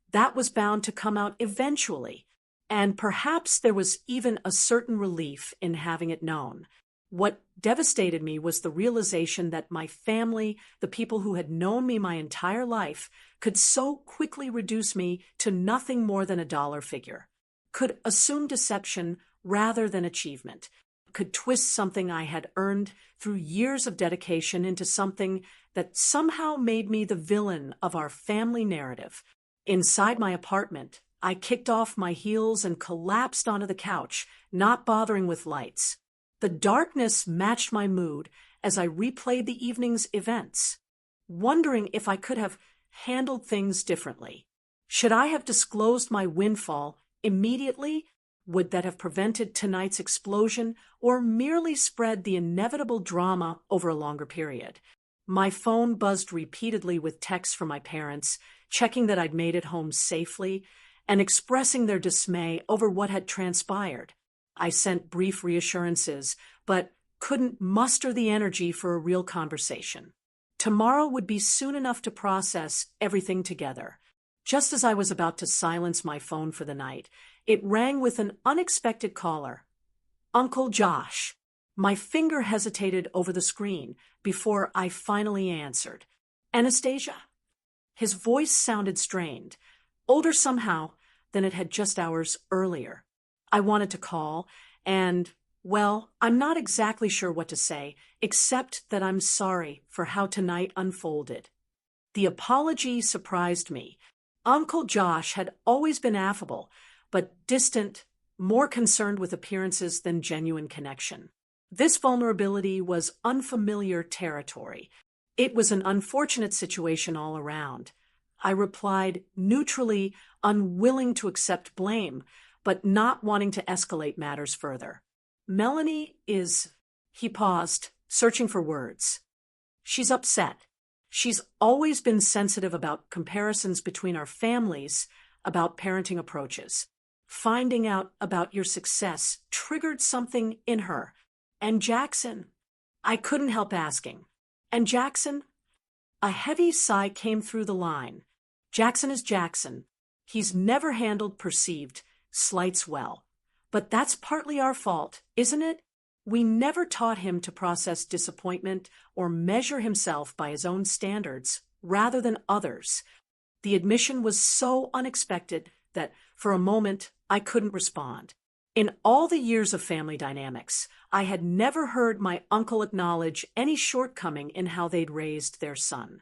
That was bound to come out eventually, and perhaps there was even a certain relief in having it known. What devastated me was the realization that my family, the people who had known me my entire life, could so quickly reduce me to nothing more than a dollar figure, could assume deception rather than achievement, could twist something I had earned through years of dedication into something that somehow made me the villain of our family narrative. Inside my apartment, I kicked off my heels and collapsed onto the couch, not bothering with lights. The darkness matched my mood as I replayed the evening's events, wondering if I could have handled things differently. Should I have disclosed my windfall immediately? Would that have prevented tonight's explosion or merely spread the inevitable drama over a longer period? My phone buzzed repeatedly with texts from my parents, checking that I'd made it home safely and expressing their dismay over what had transpired. I sent brief reassurances, but couldn't muster the energy for a real conversation. Tomorrow would be soon enough to process everything together. Just as I was about to silence my phone for the night, it rang with an unexpected caller. Uncle Josh. My finger hesitated over the screen before I finally answered. Anastasia? His voice sounded strained, older somehow than it had just hours earlier. I wanted to call and Well, I'm not exactly sure what to say, except that I'm sorry for how tonight unfolded. The apology surprised me. Uncle Josh had always been affable, but distant, more concerned with appearances than genuine connection. This vulnerability was unfamiliar territory. It was an unfortunate situation all around. I replied neutrally, unwilling to accept blame, but not wanting to escalate matters further. Melanie is... He paused, searching for words. She's upset. She's always been sensitive about comparisons between our families, about parenting approaches. Finding out about your success triggered something in her. And Jackson, I couldn't help asking. And Jackson? A heavy sigh came through the line. Jackson is Jackson. He's never handled perceived slights well. But that's partly our fault, isn't it? We never taught him to process disappointment or measure himself by his own standards rather than others. The admission was so unexpected that, for a moment, I couldn't respond. In all the years of family dynamics, I had never heard my uncle acknowledge any shortcoming in how they'd raised their son.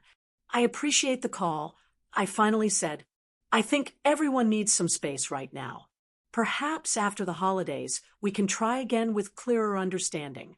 I appreciate the call, I finally said. I think everyone needs some space right now. Perhaps after the holidays, we can try again with clearer understanding.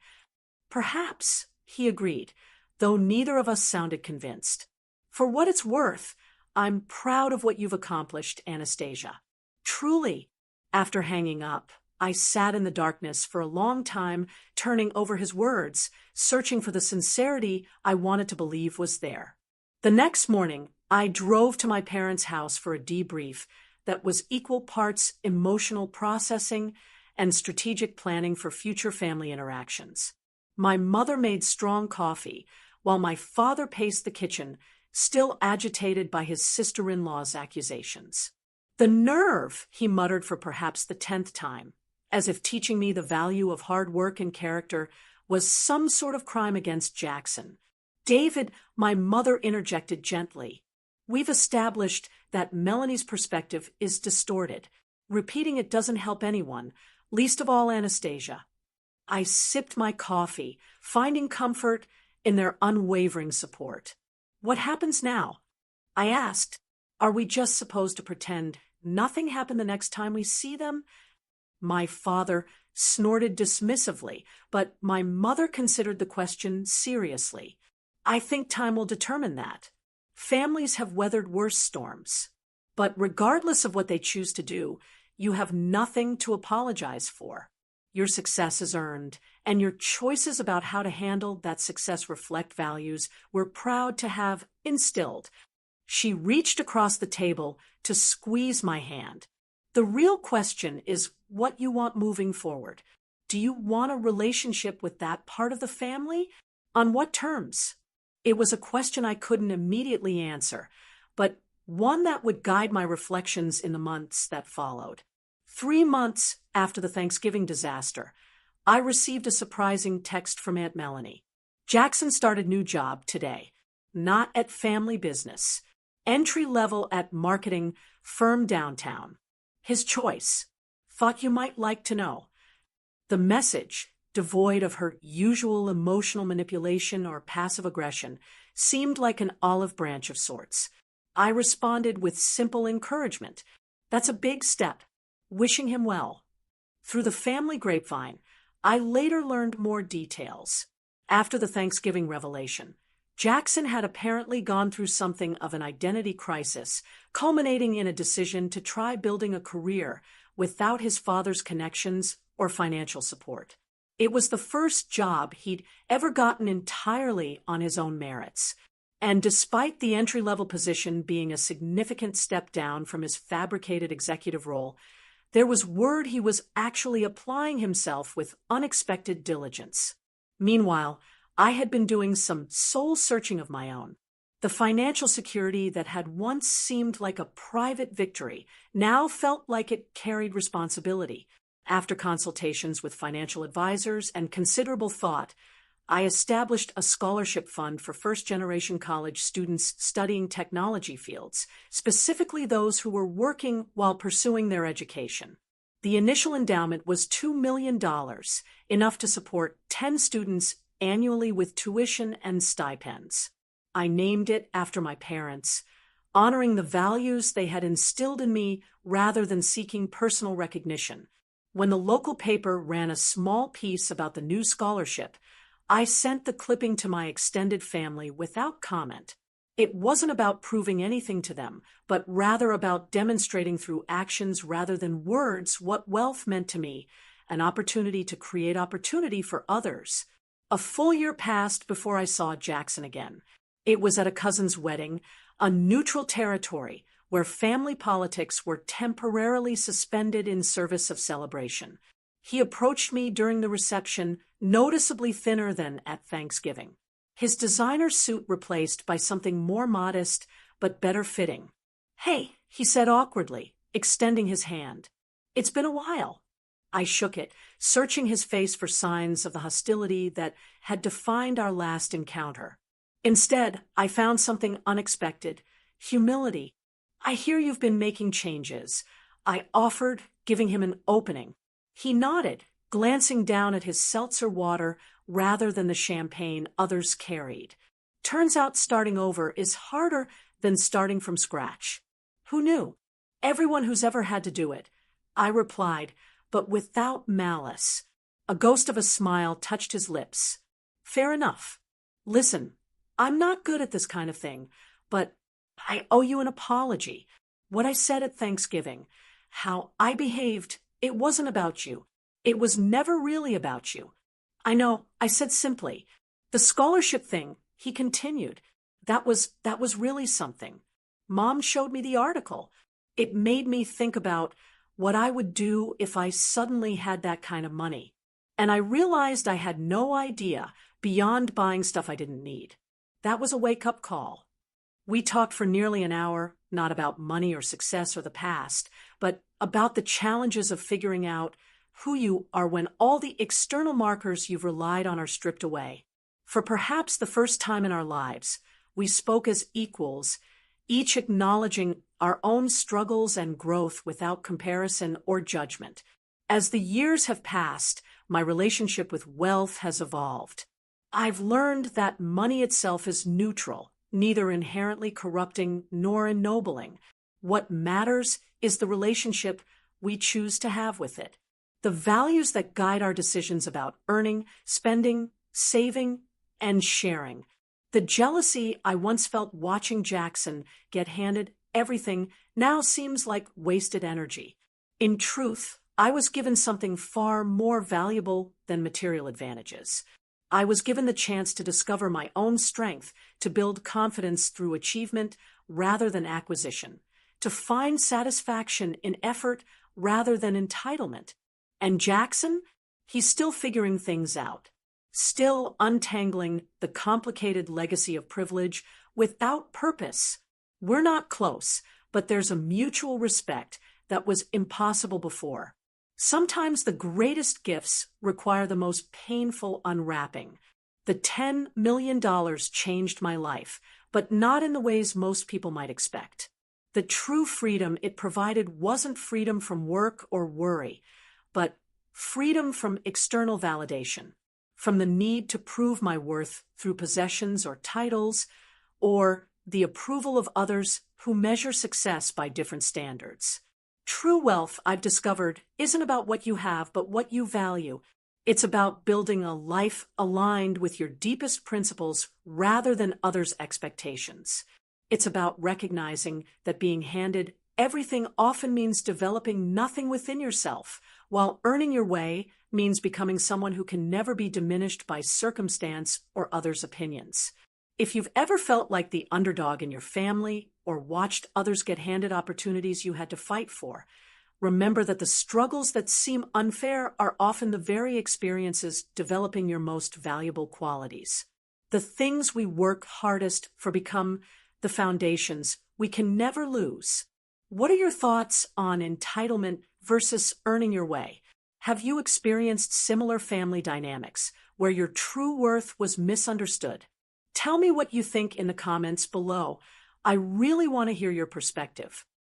Perhaps, he agreed, though neither of us sounded convinced. For what it's worth, I'm proud of what you've accomplished, Anastasia. Truly. After hanging up, I sat in the darkness for a long time, turning over his words, searching for the sincerity I wanted to believe was there. The next morning, I drove to my parents' house for a debrief that was equal parts emotional processing and strategic planning for future family interactions. My mother made strong coffee, while my father paced the kitchen, still agitated by his sister-in-law's accusations. The nerve, he muttered for perhaps the 10th time, as if teaching me the value of hard work and character was some sort of crime against Jackson. David, my mother interjected gently. We've established that Melanie's perspective is distorted. Repeating it doesn't help anyone, least of all Anastasia. I sipped my coffee, finding comfort in their unwavering support. What happens now? I asked. Are we just supposed to pretend nothing happened the next time we see them? My father snorted dismissively, but my mother considered the question seriously. I think time will determine that. Families have weathered worse storms. But regardless of what they choose to do, you have nothing to apologize for. Your success is earned, and your choices about how to handle that success reflect values we're proud to have instilled. She reached across the table to squeeze my hand. The real question is what you want moving forward. Do you want a relationship with that part of the family? On what terms? It was a question I couldn't immediately answer, but one that would guide my reflections in the months that followed. 3 months after the Thanksgiving disaster, I received a surprising text from Aunt Melanie. Jackson started new job today, not at family business, entry level at marketing firm downtown. His choice. Thought you might like to know. The message, devoid of her usual emotional manipulation or passive aggression, seemed like an olive branch of sorts. I responded with simple encouragement. That's a big step. Wishing him well. Through the family grapevine, I later learned more details. After the Thanksgiving revelation, Jackson had apparently gone through something of an identity crisis, culminating in a decision to try building a career without his father's connections or financial support. It was the first job he'd ever gotten entirely on his own merits. And despite the entry-level position being a significant step down from his fabricated executive role, there was word he was actually applying himself with unexpected diligence. Meanwhile, I had been doing some soul-searching of my own. The financial security that had once seemed like a private victory now felt like it carried responsibility. After consultations with financial advisors and considerable thought, I established a scholarship fund for first-generation college students studying technology fields, specifically those who were working while pursuing their education. The initial endowment was $2 million, enough to support 10 students annually with tuition and stipends. I named it after my parents, honoring the values they had instilled in me rather than seeking personal recognition. When the local paper ran a small piece about the new scholarship, I sent the clipping to my extended family without comment. It wasn't about proving anything to them, but rather about demonstrating through actions rather than words what wealth meant to me, an opportunity to create opportunity for others. A full year passed before I saw Jackson again. It was at a cousin's wedding, a neutral territory where family politics were temporarily suspended in service of celebration. He approached me during the reception, noticeably thinner than at Thanksgiving. His designer suit replaced by something more modest but better fitting. "Hey," he said awkwardly, extending his hand. "It's been a while." I shook it, searching his face for signs of the hostility that had defined our last encounter. Instead, I found something unexpected: humility. "I hear you've been making changes," I offered, giving him an opening. He nodded, glancing down at his seltzer water rather than the champagne others carried. "Turns out starting over is harder than starting from scratch." "Who knew?" "Everyone who's ever had to do it," I replied, but without malice. A ghost of a smile touched his lips. "Fair enough. Listen, I'm not good at this kind of thing, but I owe you an apology. What I said at Thanksgiving, how I behaved, it wasn't about you. It was never really about you." "I know," I said simply. "The scholarship thing," he continued, that was really something. Mom showed me the article. It made me think about what I would do if I suddenly had that kind of money. And I realized I had no idea beyond buying stuff I didn't need. That was a wake-up call. We talked for nearly an hour, not about money or success or the past, but about the challenges of figuring out who you are when all the external markers you've relied on are stripped away. For perhaps the first time in our lives, we spoke as equals, each acknowledging our own struggles and growth without comparison or judgment. As the years have passed, my relationship with wealth has evolved. I've learned that money itself is neutral, neither inherently corrupting nor ennobling. What matters is the relationship we choose to have with it. The values that guide our decisions about earning, spending, saving, and sharing. The jealousy I once felt watching Jackson get handed everything now seems like wasted energy. In truth, I was given something far more valuable than material advantages. I was given the chance to discover my own strength, to build confidence through achievement rather than acquisition, to find satisfaction in effort rather than entitlement. And Jackson? He's still figuring things out, still untangling the complicated legacy of privilege without purpose. We're not close, but there's a mutual respect that was impossible before. Sometimes the greatest gifts require the most painful unwrapping. The $10 million changed my life, but not in the ways most people might expect. The true freedom it provided wasn't freedom from work or worry, but freedom from external validation, from the need to prove my worth through possessions or titles, or the approval of others who measure success by different standards. True wealth, I've discovered, isn't about what you have, but what you value. It's about building a life aligned with your deepest principles rather than others' expectations. It's about recognizing that being handed everything often means developing nothing within yourself, while earning your way means becoming someone who can never be diminished by circumstance or others' opinions. If you've ever felt like the underdog in your family or watched others get handed opportunities you had to fight for, remember that the struggles that seem unfair are often the very experiences developing your most valuable qualities. The things we work hardest for become the foundations we can never lose. What are your thoughts on entitlement versus earning your way? Have you experienced similar family dynamics where your true worth was misunderstood? Tell me what you think in the comments below. I really want to hear your perspective.